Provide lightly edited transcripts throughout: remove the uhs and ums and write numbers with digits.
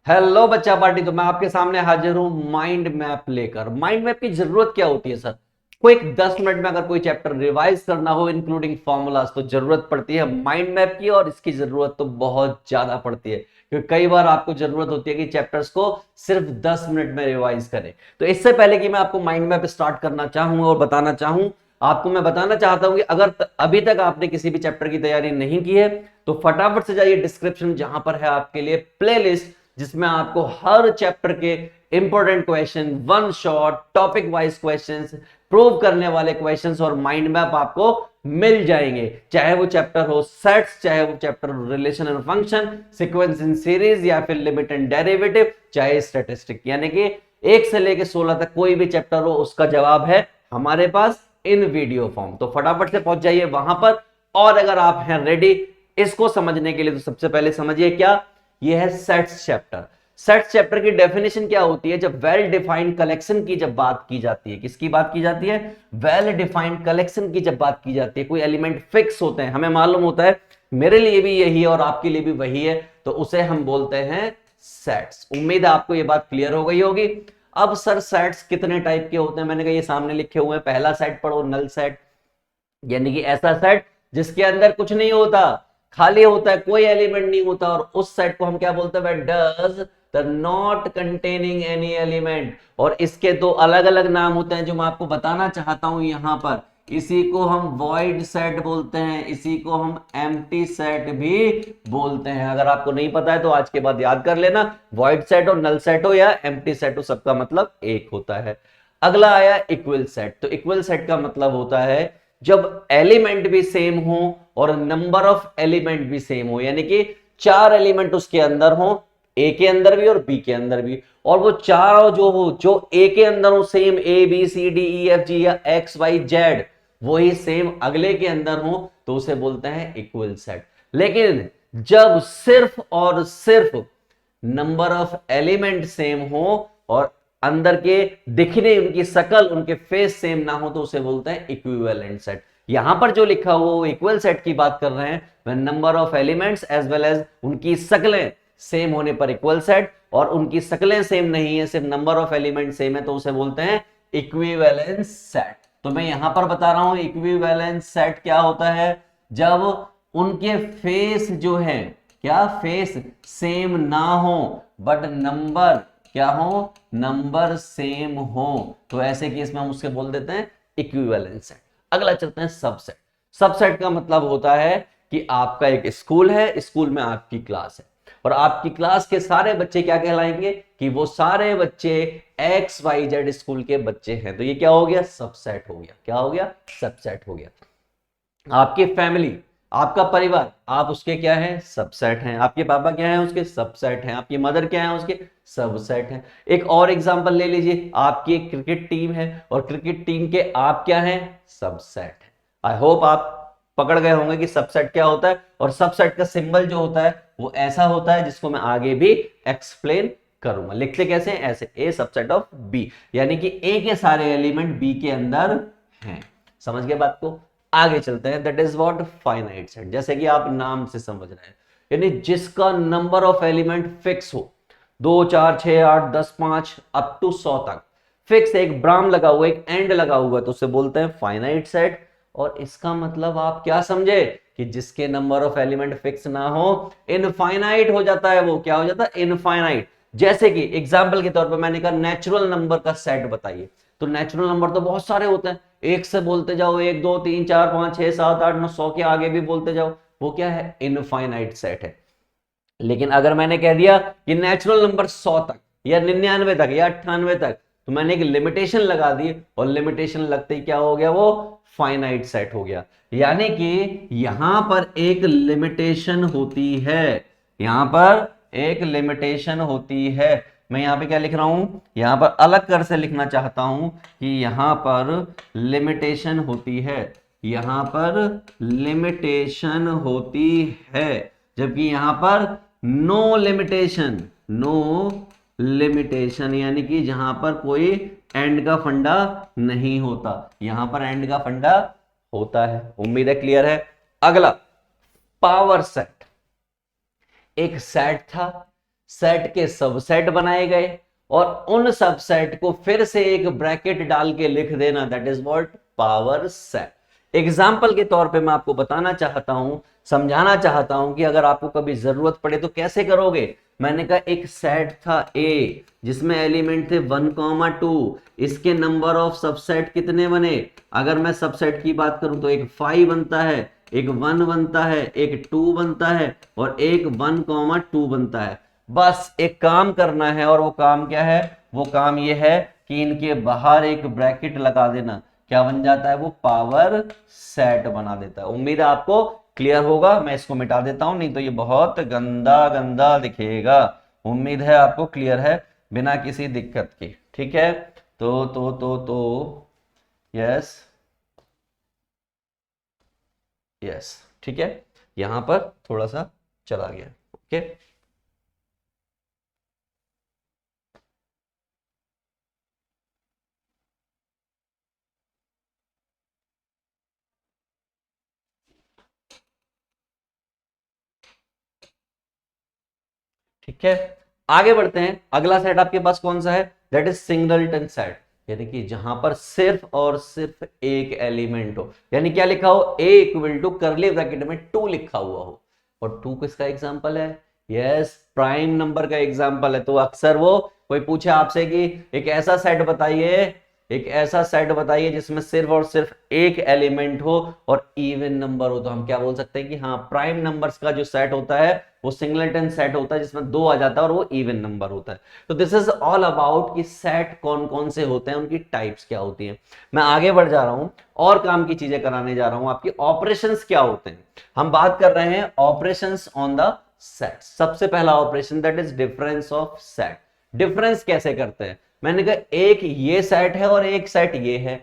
Hello बच्चा party. तो मैं आपके सामने हाजिर हूं माइंड मैप लेकर। माइंड मैप की जरूरत क्या होती है सर? कोई 10 मिनट में अगर कोई चैप्टर रिवाइज करना हो इंक्लूडिंग फॉर्मूलाज तो जरूरत पड़ती है माइंड मैप की, और इसकी जरूरत तो बहुत ज्यादा पड़ती है क्योंकि कई बार आपको जरूरत होती है कि चैप्टर्स को सिर्फ 10 मिनट में रिवाइज करें। तो इससे पहले कि मैं आपको माइंड मैप स्टार्ट करना चाहूँ और बताना चाहूँ, आपको मैं बताना चाहता हूं कि अगर अभी तक आपने किसी भी चैप्टर की तैयारी नहीं की है तो फटाफट से जाइए डिस्क्रिप्शन, जहां पर है आपके लिए प्लेलिस्ट जिसमें आपको हर चैप्टर के important question, one shot topic wise questions, prove करने वाले क्वेश्चंस और माइंड मैप आपको मिल जाएंगे। चाहे वो चैप्टर हो सेट्स, चाहे वो चैप्टर हो relation and function, sequence in series, या फिर लिमिट एंड डेरिवेटिव, चाहे स्टैटिस्टिक, यानी कि 1 से लेकर 16 तक कोई भी चैप्टर हो उसका जवाब है हमारे पास इन वीडियो फॉर्म। तो फटाफट से पहुंच जाइए वहां पर। और अगर आप हैं रेडी इसको समझने के लिए तो सबसे पहले समझिए क्या ये है सेट्स चैप्टर। सेट्स चैप्टर की डेफिनेशन क्या होती है? जब वेल डिफाइंड कलेक्शन की जब बात की जाती है, किसकी बात की जाती है? वेल डिफाइंड कलेक्शन की जब बात की जाती है, कोई एलिमेंट फिक्स होते हैं, हमें मालूम होता है मेरे लिए भी यही है और आपके लिए भी वही है, तो उसे हम बोलते हैं सेट्स। उम्मीद है आपको ये बात क्लियर हो गई होगी। अब सर सेट्स कितने टाइप के होते हैं? मैंने कहा ये सामने लिखे हुए हैं। पहला सेट पढ़ो नल सेट, यानी कि ऐसा सेट जिसके अंदर कुछ नहीं होता, खाली होता है, कोई एलिमेंट नहीं होता, और उस सेट को हम क्या बोलते हैं? Does the not containing any element. और इसके दो अलग अलग नाम होते हैं जो मैं आपको बताना चाहता हूं यहां पर। इसी को हम वॉइड सेट बोलते हैं, इसी को हम एम्प्टी सेट भी बोलते हैं। अगर आपको नहीं पता है तो आज के बाद याद कर लेना, वॉइड सेट हो, नल सेट हो या एम्प्टी सेट हो, सबका मतलब एक होता है। अगला आया इक्वल सेट। तो इक्वल सेट का मतलब होता है जब एलिमेंट भी सेम हो और नंबर ऑफ एलिमेंट भी सेम हो, यानी कि 4 एलिमेंट उसके अंदर हो, ए के अंदर भी और बी के अंदर भी, और वो चारों जो हो, जो ए के अंदर हो same, A B C D E F G या एक्स वाई जेड, वही सेम अगले के अंदर हो, तो उसे बोलते हैं इक्वल सेट। लेकिन जब सिर्फ और सिर्फ नंबर ऑफ एलिमेंट सेम हो और अंदर के दिखने, उनकी शकल, उनके फेस सेम ना हो, तो उसे बोलते हैं इक्विवेलेंट सेट। यहां पर जो लिखा हुआ वो इक्वल सेट की बात कर रहे हैं, when number of elements as well as उनकी शक्लें सेम होने पर इक्वल सेट, और उनकी शक्लें सेम नहीं है, सिर्फ नंबर ऑफ एलिमेंट सेम है, तो उसे बोलते हैं इक्विवेलेंस सेट। तो मैं यहां पर बता रहा हूं इक्विवेलेंस सेट क्या होता है, जब उनके फेस जो है, क्या फेस सेम ना हो बट नंबर क्या हो, नंबर सेम हो, तो ऐसे केस में हम उसके बोल देते हैं इक्विवेलेंस सेट। अगला चलते हैं सबसेट। सबसेट का मतलब होता है कि आपका एक स्कूल है, स्कूल में आपकी क्लास है और आपकी क्लास के सारे बच्चे क्या कहलाएंगे कि वो सारे बच्चे एक्स वाई जेड स्कूल के बच्चे हैं, तो ये क्या हो गया? सबसेट हो गया। क्या हो गया? सबसेट हो गया। आपकी फैमिली, आपका परिवार, आप उसके क्या है? सबसेट हैं। आपके पापा क्या है? उसके सबसेट हैं। आपकी मदर क्या है? उसके सबसेट हैं। एक और एग्जांपल ले लीजिए, आपकी एक क्रिकेट टीम है और क्रिकेट टीम के आप क्या हैं? सबसेट हैं। आई होप आप पकड़ गए होंगे कि सबसेट क्या होता है, और सबसेट का सिंबल जो होता है वो ऐसा होता है जिसको मैं आगे भी एक्सप्लेन करूंगा। लिखते कैसे? ऐसे, ए सबसेट ऑफ बी, यानी कि ए के सारे एलिमेंट बी के अंदर हैं। समझ गए बात को? आगे चलते हैं। That is what? Finite set. जैसे कि आप नाम से समझ रहे हैं, यानी जिसका नंबर ऑफ एलिमेंट फिक्स हो, 2 4 6 8 10 5 अप टू 100 तक फिक्स, एक ब्राम लगा हुआ, एक एंड लगा हुआ, तो उसे बोलते हैं फाइनाइट सेट। और इसका मतलब आप क्या समझे कि जिसके नंबर ऑफ एलिमेंट फिक्स ना हो, इनफाइनाइट हो जाता है। वो क्या हो जाता है? इनफाइनाइट। जैसे कि एग्जाम्पल के तौर पर मैंने कहा नेचुरल नंबर का सेट बताइए, तो नेचुरल नंबर तो बहुत सारे होते हैं, एक से बोलते जाओ, 1 2 3 4 5 6 7 8 9 100 के आगे भी बोलते जाओ, वो क्या है? इनफाइनाइट सेट है। लेकिन अगर मैंने कह दिया कि नेचुरल नंबर 100 तक या 99 तक या 98 तक, तो मैंने एक लिमिटेशन लगा दी, और लिमिटेशन लगते ही क्या हो गया? वो फाइनाइट सेट हो गया। यानी कि यहां पर एक लिमिटेशन होती है, यहां पर एक लिमिटेशन होती है। मैं यहां पे क्या लिख रहा हूं, यहां पर अलग कर से लिखना चाहता हूं कि यहां पर लिमिटेशन होती है, यहां पर लिमिटेशन होती है, जबकि यहां पर नो लिमिटेशन, नो लिमिटेशन, यानी कि जहां पर कोई एंड का फंडा नहीं होता, यहां पर एंड का फंडा होता है। उम्मीद है क्लियर है। अगला पावर सेट। एक सेट था, सेट के सबसेट बनाए गए और उन सबसेट को फिर से एक ब्रैकेट डाल के लिख देना, that is what power set. Example के तौर पे मैं आपको बताना चाहता हूं, समझाना चाहता हूं कि अगर आपको कभी जरूरत पड़े तो कैसे करोगे। मैंने कहा एक सेट था ए जिसमें एलिमेंट थे 1, 2, इसके नंबर ऑफ सबसेट कितने बने, अगर मैं सबसेट की बात करूं तो एक 5 बनता है, एक 1 बनता है, एक 2 बनता है और एक 1, 2 बनता है। बस एक काम करना है और वो काम क्या है, वो काम ये है कि इनके बाहर एक ब्रैकेट लगा देना, क्या बन जाता है, वो पावर सेट बना देता है। उम्मीद है आपको क्लियर होगा। मैं इसको मिटा देता हूं, नहीं तो ये बहुत गंदा गंदा दिखेगा। उम्मीद है आपको क्लियर है बिना किसी दिक्कत के, ठीक है। तो यस यस, ठीक है। यहां पर थोड़ा सा चला गया, ओके। ठीक है, आगे बढ़ते हैं। अगला सेट आपके पास कौन सा है, दैट इज सिंगलटन सेट, यानी कि जहां पर सिर्फ और सिर्फ एक एलिमेंट हो, यानी क्या लिखा हो, ए इक्वल टू करली ब्रैकेट में 2 लिखा हुआ हो। और 2 किसका एग्जांपल है, यस प्राइम नंबर का एग्जांपल है। तो अक्सर वो कोई पूछे आपसे कि एक ऐसा सेट बताइए, एक ऐसा सेट बताइए जिसमें सिर्फ और सिर्फ एक एलिमेंट हो और इवन नंबर हो, तो हम क्या बोल सकते हैं कि हाँ प्राइम नंबर्स का जो सेट होता है वो सिंगलटन सेट होता है जिसमें 2 आ जाता है और वो इवन नंबर होता है। तो दिस इज ऑल अबाउट कि सेट कौन कौन से होते हैं, उनकी टाइप्स क्या होती हैं। मैं आगे बढ़ जा रहा हूं और काम की चीजें कराने जा रहा हूं, आपकी ऑपरेशंस क्या होते हैं। हम बात कर रहे हैं ऑपरेशंस ऑन द सेट। सबसे पहला operation that is difference of set. Difference कैसे करते हैं, मैंने कहा एक ये सेट है और एक सेट ये है,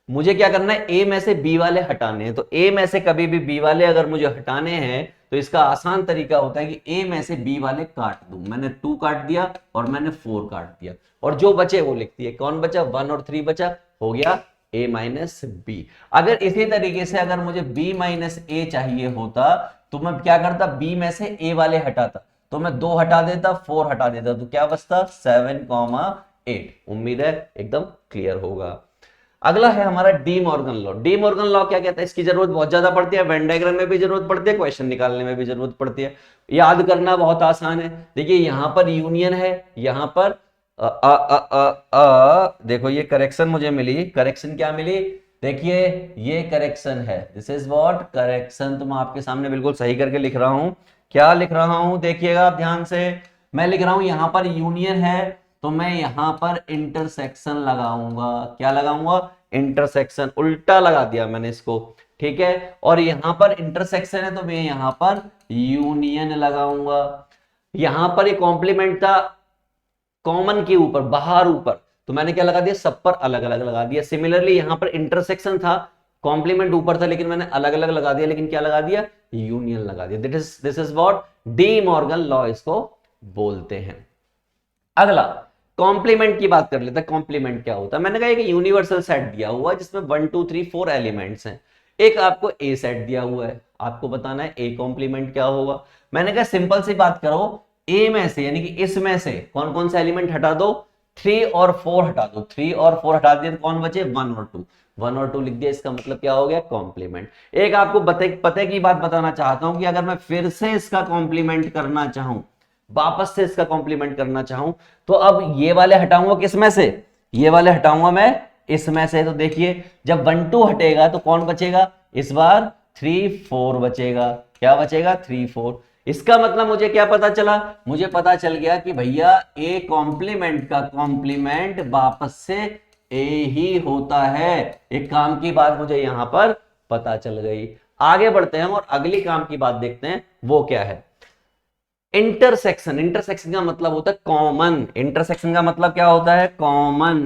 मुझे क्या करना है, ए में से बी वाले हटाने हैं। तो ए में से कभी भी बी वाले अगर मुझे हटाने हैं तो इसका आसान तरीका होता है कि ए में से बी वाले काट दूं। मैंने 2 काट दिया और मैंने 4 काट दिया और जो बचे वो लिख दिए। कौन बचा, 1 और 3 बचा, हो गया a माइनस बी। अगर इसी तरीके से अगर मुझे b माइनस ए चाहिए होता तो मैं क्या करता, b में से a वाले हटाता, तो मैं 2 हटा देता, 4 हटा देता, तो क्या बचता 7, 8। उम्मीद है एकदम क्लियर होगा। अगला है हमारा De Morgan law. De Morgan law क्या कहता है, इसकी जरूरत बहुत ज्यादा पड़ती है, वेन डायग्राम में भी जरूरत पड़ती है, क्वेश्चन निकालने में भी जरूरत पड़ती है। याद करना बहुत आसान है। देखिए यहां पर यूनियन है, यहां पर देखो ये करेक्शन मुझे मिली, करेक्शन क्या मिली, देखिए ये करेक्शन है, दिस इज व्हाट करेक्शन। तो मैं आपके सामने बिल्कुल सही करके लिख रहा हूं, क्या लिख रहा हूं देखिएगा आप ध्यान से। मैं लिख रहा हूं यहां पर यूनियन है तो मैं यहां पर इंटरसेक्शन लगाऊंगा, क्या लगाऊंगा, इंटरसेक्शन, उल्टा लगा दिया मैंने इसको, ठीक है। और यहां पर इंटरसेक्शन है तो मैं यहां पर यूनियन लगाऊंगा। यहां पर एक कॉम्प्लीमेंट था कॉमन के ऊपर, बाहर ऊपर, तो मैंने क्या लगा दिया, सब पर अलग अलग लगा दिया। सिमिलरली यहां पर इंटरसेक्शन था, कॉम्प्लीमेंट ऊपर था लेकिन मैंने अलग अलग लगा दिया, लेकिन क्या लगा दिया, यूनियन लगा दिया। This is what De Morgan law इसको बोलते हैं। अगला कॉम्प्लीमेंट की बात कर लेते हैं। कॉम्प्लीमेंट क्या होता है, मैंने कहा एक यूनिवर्सल सेट दिया हुआ है जिसमें 1 2 3 4 एलिमेंट्स हैं। एक आपको ए सेट दिया हुआ है, आपको बताना है ए कॉम्प्लीमेंट क्या होगा। मैंने कहा सिंपल सी बात करो, ए में से यानी कि इसमें से कौन कौन सा एलिमेंट हटा दो, 3 और 4 हटा दो। 3 और 4 हटा दिए तो कौन बचे, 1 और 2। 1 और 2 लिख दिया, इसका मतलब क्या हो गया, कॉम्प्लीमेंट। एक आपको पते की बात बताना चाहता हूं कि अगर मैं फिर से इसका कॉम्प्लीमेंट करना चाहूं, वापस से इसका कॉम्प्लीमेंट करना चाहूं, तो अब ये वाले हटाऊंगा किसमें से, ये वाले हटाऊंगा मैं इसमें से। तो देखिए जब 1 2 हटेगा तो कौन बचेगा, इस बार 3 4 बचेगा। क्या बचेगा, 3 4। इसका मतलब मुझे क्या पता चला, मुझे पता चल गया कि भैया ए कॉम्प्लीमेंट का कॉम्प्लीमेंट वापस से ए ही होता है। एक काम की बात मुझे यहां पर पता चल गई। आगे बढ़ते हैं और अगली काम की बात देखते हैं, वो क्या है, इंटरसेक्शन। इंटरसेक्शन का मतलब होता है कॉमन। इंटरसेक्शन का मतलब क्या होता है, कॉमन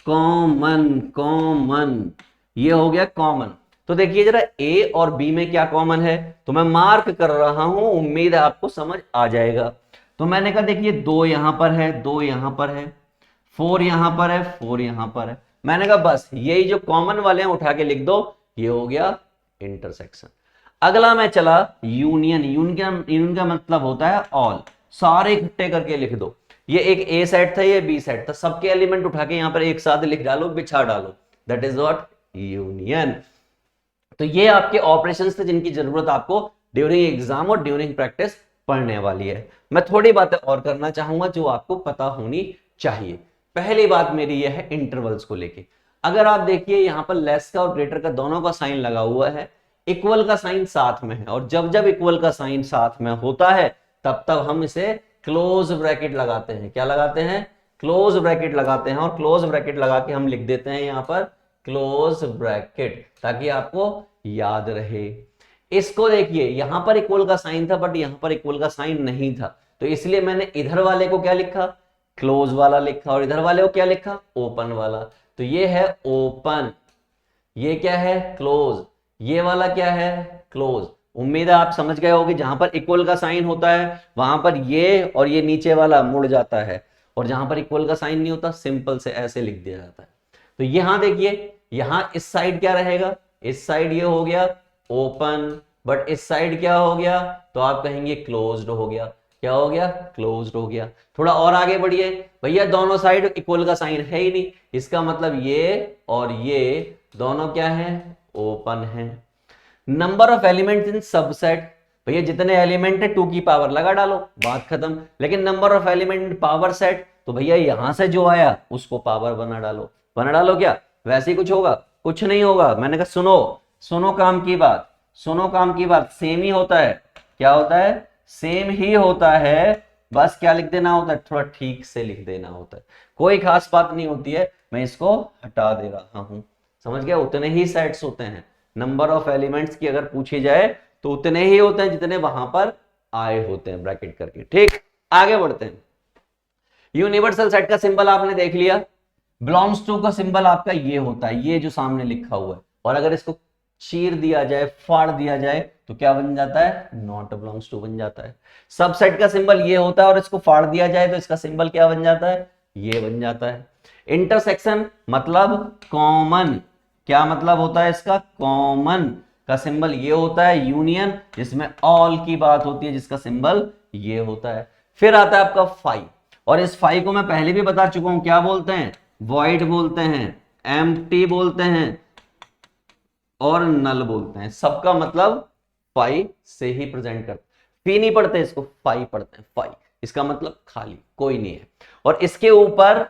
कॉमन कॉमन, ये हो गया कॉमन। तो देखिए जरा ए और बी में क्या कॉमन है, तो मैं मार्क कर रहा हूं, उम्मीद है आपको समझ आ जाएगा। तो मैंने कहा देखिए 2 यहां पर है, 2 यहां पर है, 4 यहां पर है, 4 यहां पर है। मैंने कहा बस यही जो कॉमन वाले हैं उठा के लिख दो, ये हो गया इंटरसेक्शन। अगला मैं चला यूनियन। यूनियन का मतलब होता है ऑल। सारे इकट्ठे करके लिख दो। ये एक ए सेट था, ये बी सेट था, सबके एलिमेंट उठा के यहां पर एक साथ लिख डालो, बिछा डालो, दैट इज व्हाट यूनियन। तो ये आपके ऑपरेशंस थे जिनकी जरूरत आपको ड्यूरिंग एग्जाम और ड्यूरिंग प्रैक्टिस पढ़ने वाली है। मैं थोड़ी बातें और करना चाहूंगा जो आपको पता होनी चाहिए। पहली बात मेरी यह है इंटरवल्स को लेके। अगर आप देखिए यहां पर लेस का और ग्रेटर का दोनों का साइन लगा हुआ है, इक्वल का साइन साथ में है, और जब जब इक्वल का साइन साथ में होता है तब तब हम इसे क्लोज ब्रैकेट लगाते हैं। क्या लगाते हैं? क्लोज ब्रैकेट लगाते हैं। और क्लोज ब्रैकेट लगा के हम लिख देते हैं यहां पर क्लोज ब्रैकेट, ताकि आपको याद रहे। इसको देखिए यहां पर इक्वल का साइन था बट यहां पर इक्वल का साइन नहीं था, तो इसलिए मैंने इधर वाले को क्या लिखा? क्लोज वाला लिखा, और इधर वाले को क्या लिखा? ओपन वाला। तो ये है ओपन, ये क्या है? क्लोज। ये वाला क्या है? क्लोज। उम्मीद है आप समझ गए होंगे, जहां पर इक्वल का साइन होता है वहां पर ये और ये नीचे वाला मुड़ जाता है, और जहां पर इक्वल का साइन नहीं होता सिंपल से ऐसे लिख दिया जाता है। तो यहां देखिए, यहां इस साइड क्या रहेगा? इस साइड ये हो गया ओपन, बट इस साइड क्या हो गया? तो आप कहेंगे क्लोज्ड हो गया। क्या हो गया? क्लोज्ड हो गया। थोड़ा और आगे बढ़िए, भैया दोनों साइड इक्वल का साइन है ही नहीं, इसका मतलब ये और ये दोनों क्या है? ओपन है। Number of elements in subset, भैया जितने एलिमेंट है 2 की पावर लगा डालो, बात खत्म। लेकिन number of element in power set, तो भैया यहां से जो आया उसको पावर बना डालो। बना डालो क्या? वैसे ही कुछ होगा? कुछ नहीं होगा। मैंने कहा सुनो, सुनो काम की बात, सुनो काम की बात, सेम ही होता है। क्या होता है? सेम ही होता है, बस क्या लिख देना होता है? थोड़ा ठीक से लिख देना होता है, कोई खास बात नहीं होती है। मैं इसको हटा दे रहा हूं, समझ गया? उतने ही सेट्स होते हैं। नंबर ऑफ एलिमेंट्स की अगर पूछी जाए तो उतने ही होते हैं जितने वहां पर आए होते हैं, ब्रैकेट करके। ठीक, आगे बढ़ते हैं। यूनिवर्सल सेट का सिंबल आपने देख लिया। बिलोंग्स टू का सिंबल आपका ये होता है, ये जो सामने लिखा हुआ है, और अगर इसको चीर दिया जाए, फाड़ दिया जाए, तो क्या बन जाता है? नॉट बिलोंग्स टू बन जाता है। सबसेट का सिंबल ये होता है, और इसको फाड़ दिया जाए तो इसका सिंबल क्या बन जाता है? ये बन जाता है। इंटरसेक्शन मतलब कॉमन, क्या मतलब होता है इसका? कॉमन का सिंबल ये होता है। यूनियन जिसमें ऑल की बात होती है, जिसका सिंबल ये होता है। फिर आता है आपका फाई, और इस फाई को मैं पहले भी बता चुका हूं, क्या बोलते हैं? वॉइड बोलते हैं, एम्प्टी बोलते हैं, और नल बोलते हैं। सबका मतलब फाई से ही प्रेजेंट करते हैं। फी नहीं पढ़ते इसको, फाई पढ़ते हैं। फाई इसका मतलब खाली, कोई नहीं है। और इसके ऊपर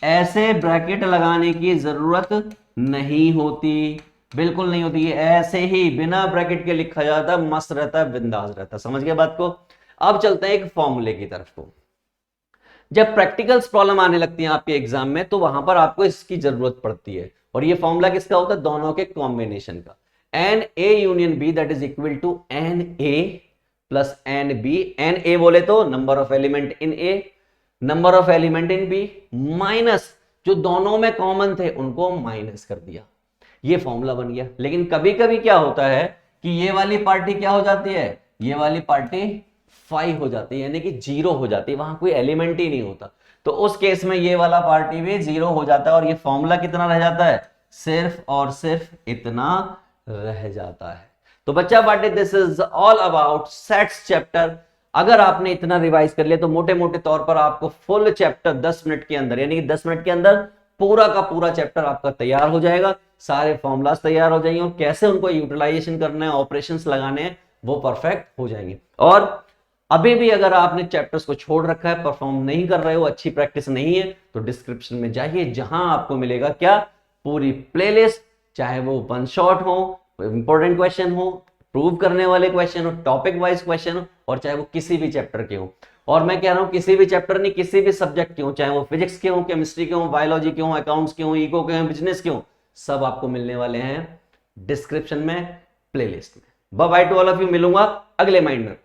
ऐसे ब्रैकेट लगाने की जरूरत नहीं होती, बिल्कुल नहीं होती। ये ऐसे ही बिना ब्रैकेट के लिखा जाता है, मस्त रहता है, बिंदास रहता है। समझ गए बात को? अब चलते हैं एक फॉर्मूले की तरफ को। जब प्रैक्टिकल्स प्रॉब्लम आने लगती है आपके एग्जाम में, तो वहां पर आपको इसकी जरूरत पड़ती है। और ये फॉर्मूला किसका होता है? दोनों के कॉम्बिनेशन का। N A union B that is equal to n A plus n B. N A बोले तो number of element in A, number of element in B, minus जो दोनों में कॉमन थे उनको माइनस कर दिया, ये फॉर्मूला बन गया। लेकिन कभी कभी क्या होता है कि ये वाली पार्टी क्या हो जाती है? ये वाली पार्टी 5 हो जाती है, यानी कि 0 हो जाती है, वहां कोई एलिमेंट ही नहीं होता। तो उस केस में ये वाला पार्टी भी 0 हो जाता है, और ये फॉर्मूला कितना रह जाता है? सिर्फ और सिर्फ इतना रह जाता है। तो बच्चा party, this is all about sets chapter. अगर आपने इतना रिवाइज कर लिया तो मोटे मोटे तौर पर आपको फुल चैप्टर 10 मिनट के अंदर, यानी कि 10 मिनट के अंदर पूरा का पूरा चैप्टर आपका तैयार हो जाएगा। सारे फॉर्मूलाज तैयार हो जाएंगे, और कैसे उनको यूटिलाइजेशन करना है, ऑपरेशंस लगाने हैं, वो परफेक्ट हो जाएंगे। और अभी भी अगर आपने चैप्टर्स को छोड़ रखा है, परफॉर्म नहीं कर रहे हो, अच्छी प्रैक्टिस नहीं है, तो डिस्क्रिप्शन में जाइए, जहां आपको मिलेगा क्या? पूरी प्लेलिस्ट, चाहे वो वन शॉट हो, इंपॉर्टेंट क्वेश्चन हो, प्रूव करने वाले क्वेश्चन हो, टॉपिक वाइज क्वेश्चन हो, और चाहे वो किसी भी चैप्टर के हो। और मैं कह रहा हूं किसी भी चैप्टर नहीं, किसी भी सब्जेक्ट के हो, चाहे वो फिजिक्स के हो, केमिस्ट्री के हो, बायोलॉजी के हो, अकाउंट्स के हो, इको के हो, बिजनेस के हो, सब आपको मिलने वाले हैं डिस्क्रिप्शन में, प्लेलिस्ट में। Bye bye to all of you, मिलूंगा अगले माइंड में।